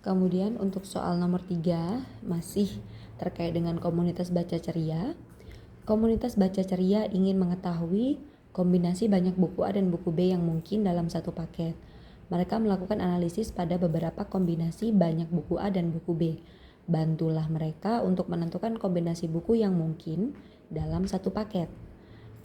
Kemudian untuk soal nomor 3 masih terkait dengan komunitas baca ceria. Komunitas baca ceria ingin mengetahui kombinasi banyak buku A dan buku B yang mungkin dalam satu paket. Mereka melakukan analisis pada beberapa kombinasi banyak buku A dan buku B. Bantulah mereka untuk menentukan kombinasi buku yang mungkin dalam satu paket.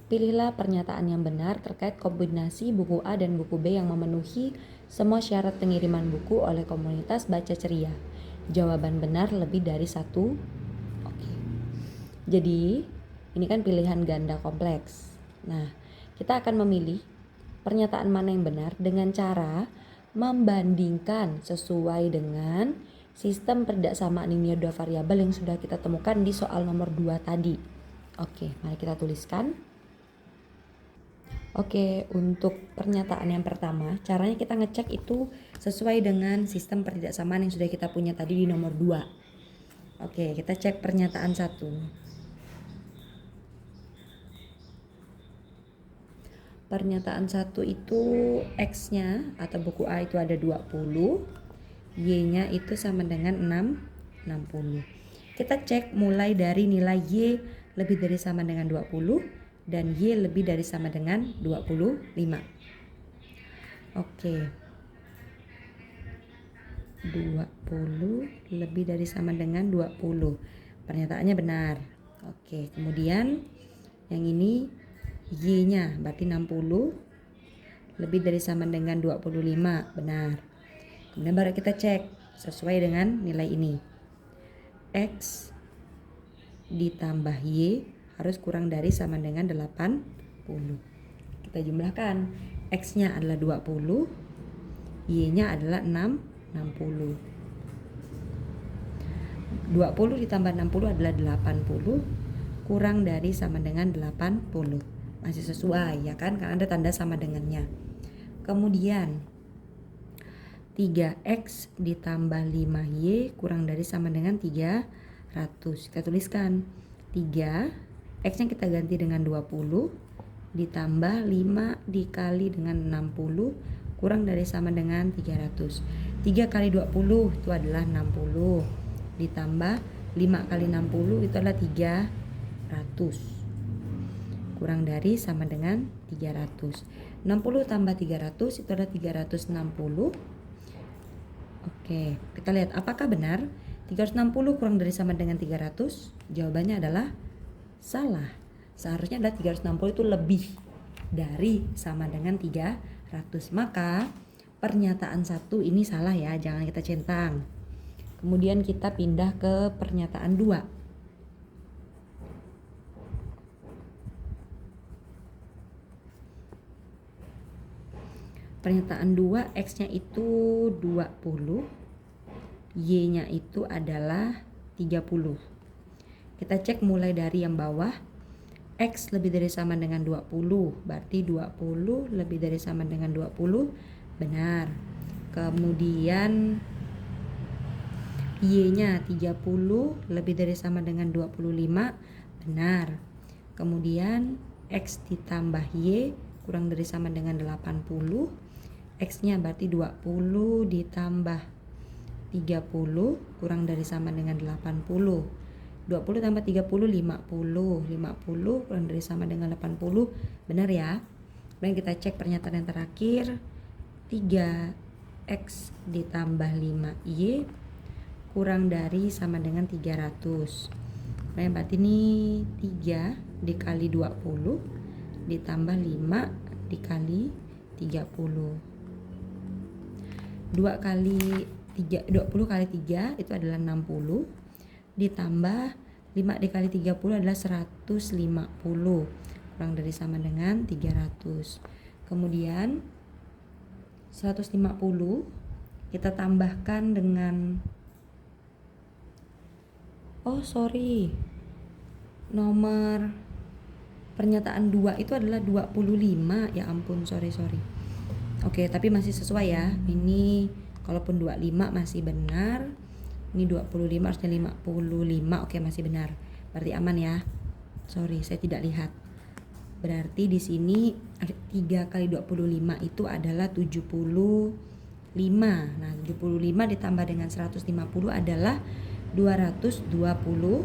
Pilihlah pernyataan yang benar terkait kombinasi buku A dan buku B yang memenuhi semua syarat pengiriman buku oleh komunitas baca ceria. Jawaban benar lebih dari satu. Oke. Jadi, ini kan pilihan ganda kompleks. Nah, kita akan memilih pernyataan mana yang benar dengan cara membandingkan sesuai dengan sistem perbedaan linear dua variabel yang sudah kita temukan di soal nomor 2 tadi. Oke, mari kita tuliskan. Oke, untuk pernyataan yang pertama, caranya kita ngecek itu sesuai dengan sistem pertidaksamaan yang sudah kita punya tadi di nomor 2. Oke, kita cek pernyataan 1. Pernyataan 1 itu X-nya atau buku A itu ada 20, Y-nya itu sama dengan 60. Kita cek mulai dari nilai Y lebih dari sama dengan 20 dan Y lebih dari sama dengan 25. Oke. 20 lebih dari sama dengan 20. Pernyataannya benar. Oke, kemudian yang ini Y-nya berarti 60 lebih dari sama dengan 25. Benar. Kemudian baru kita cek sesuai dengan nilai ini. X ditambah Y harus kurang dari sama dengan 80. Kita jumlahkan. X-nya adalah 20, Y-nya adalah 60. 20 ditambah 60 adalah 80, kurang dari sama dengan 80. Masih sesuai ya kan, karena ada tanda sama dengannya. Kemudian 3X ditambah 5Y kurang dari sama dengan 300. Kita tuliskan 3, X-nya kita ganti dengan 20 ditambah 5 dikali dengan 60 kurang dari sama dengan 300. 3 kali 20 itu adalah 60 ditambah 5 kali 60 itu adalah 300 kurang dari sama dengan 300. 60 tambah 300 itu adalah 360. Oke, kita lihat apakah benar 360 kurang dari sama dengan 300? Jawabannya adalah salah. Seharusnya adalah 360 itu lebih dari sama dengan 300. Maka pernyataan 1 ini salah ya, jangan kita centang. Kemudian kita pindah ke pernyataan 2. Pernyataan 2, X-nya itu 20, Y-nya itu adalah 30. Kita cek mulai dari yang bawah. X lebih dari sama dengan 20, berarti 20 lebih dari sama dengan 20, benar. Kemudian Y-nya 30 lebih dari sama dengan 25, benar. Kemudian X ditambah Y kurang dari sama dengan 80. X-nya berarti 20 ditambah 30 kurang dari sama dengan 80. 20 tambah 30 50. 50 kurang dari sama dengan 80, benar ya. Kemudian kita cek pernyataan yang terakhir. 3X ditambah 5Y kurang dari sama dengan 300. Kemudian berarti ini 3 dikali 20 ditambah 5 dikali 30. 20 kali 3 itu adalah 60 ditambah 5 dikali 30 adalah 150 kurang dari sama dengan 300. Kemudian 150 kita tambahkan dengan nomor pernyataan 2 itu adalah 25. Ya ampun, sorry. Oke, tapi masih sesuai ya. Ini kalaupun 25 masih benar. Ini 25 harusnya 55. Oke, masih benar. Berarti aman ya. Sorry, saya tidak lihat. Berarti di sini 3 kali 25 itu adalah 75. Nah, 75 ditambah dengan 150 adalah 225.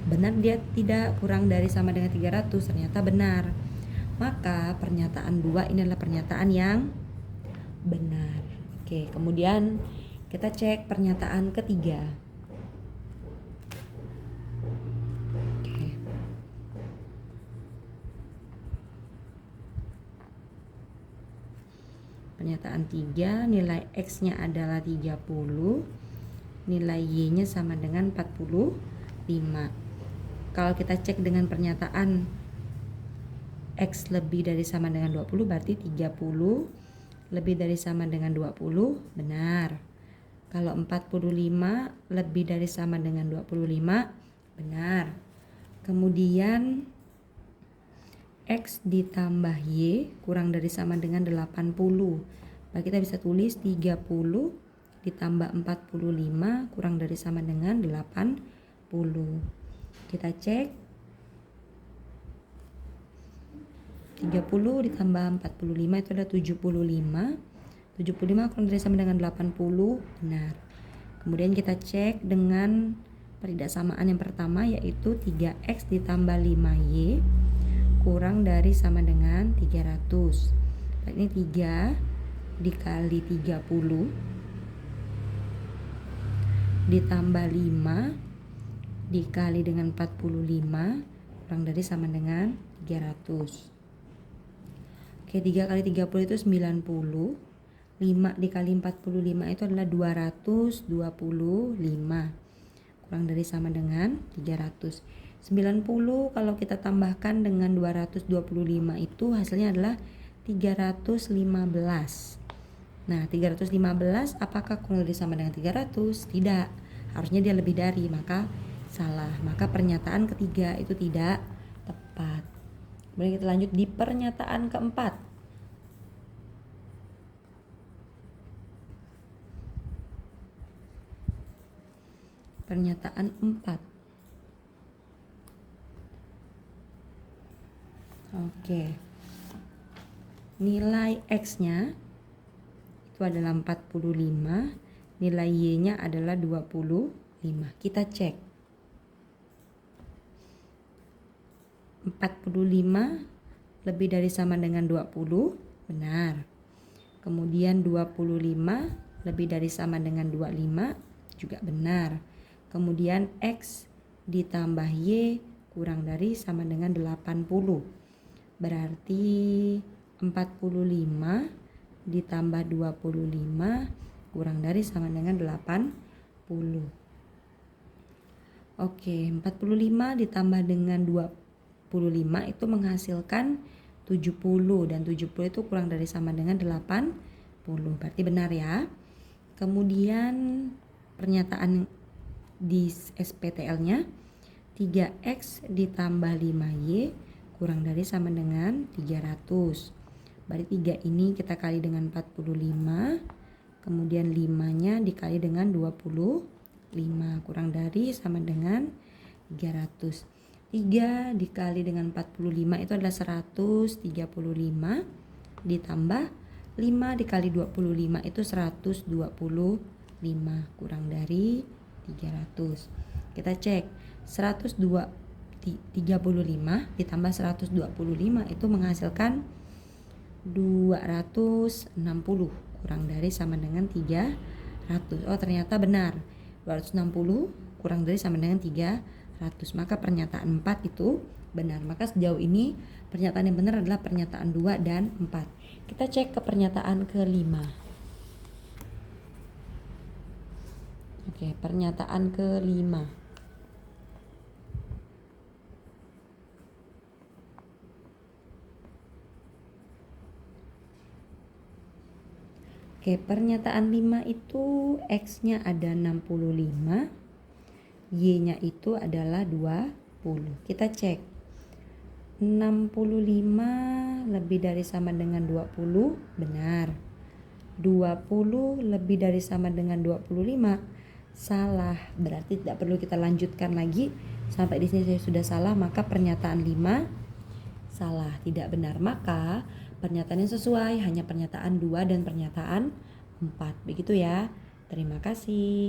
Benar dia tidak, kurang dari sama dengan 300, ternyata benar. Maka pernyataan 2 ini adalah pernyataan yang benar. Oke, kemudian kita cek pernyataan ketiga. Oke. Pernyataan 3, nilai X-nya adalah 30, nilai Y-nya sama dengan 45. Kalau kita cek dengan pernyataan X lebih dari sama dengan 20, berarti 30 lebih dari sama dengan 20, benar. Kalau 45 lebih dari sama dengan 25, benar. Kemudian X ditambah Y kurang dari sama dengan 80. Maka kita bisa tulis 30 ditambah 45 kurang dari sama dengan 80. Kita cek. 30 ditambah 45 itu adalah 75. 75 kurang dari sama dengan 80, benar. Kemudian kita cek dengan peridaksamaan yang pertama, yaitu 3X ditambah 5Y kurang dari sama dengan 300. Ini 3 dikali 30 ditambah 5 dikali dengan 45 kurang dari sama dengan 300. Oke, 3 kali 30 itu 90. 5 dikali 45 itu adalah 225. Kurang dari sama dengan 300. 90 kalau kita tambahkan dengan 225 itu hasilnya adalah 315. Nah, 315 apakah kurang dari sama dengan 300? Tidak. Harusnya dia lebih dari, maka salah. Maka pernyataan ketiga itu tidak tepat. Kemudian kita lanjut di pernyataan keempat. Pernyataan 4. Oke. Nilai X-nya itu adalah 45, nilai Y-nya adalah 25. Kita cek. 45 lebih dari sama dengan 20, benar. Kemudian 25 lebih dari sama dengan 25, juga benar. Kemudian X ditambah Y kurang dari sama dengan 80. Berarti 45 ditambah 25 kurang dari sama dengan 80. Oke, 45 ditambah dengan 25 itu menghasilkan 70, dan 70 itu kurang dari sama dengan 80. Berarti benar ya. Kemudian pernyataan di SPTL-nya 3X ditambah 5Y kurang dari sama dengan 300. Berarti 3 ini kita kali dengan 45, kemudian 5-nya dikali dengan 25 kurang dari sama dengan 300. 3 dikali dengan 45 itu adalah 135, ditambah 5 dikali 25 itu 125 kurang dari 300. Kita cek 135 ditambah 125 itu menghasilkan 260 kurang dari sama dengan 300. Oh, ternyata benar. 260 kurang dari sama dengan 300. Maka pernyataan 4 itu benar. Maka sejauh ini pernyataan yang benar adalah pernyataan 2 dan 4. Kita cek ke pernyataan ke-5. Oke, pernyataan ke-5. Oke, pernyataan 5 itu X-nya ada 65, Y-nya itu adalah 20. Kita cek. 65 lebih dari sama dengan 20, benar. 20 lebih dari sama dengan 25, salah. Berarti tidak perlu kita lanjutkan lagi. Sampai di sini saya sudah salah, maka pernyataan 5 salah, tidak benar. Maka pernyataan yang sesuai hanya pernyataan 2 dan pernyataan 4. Begitu ya. Terima kasih.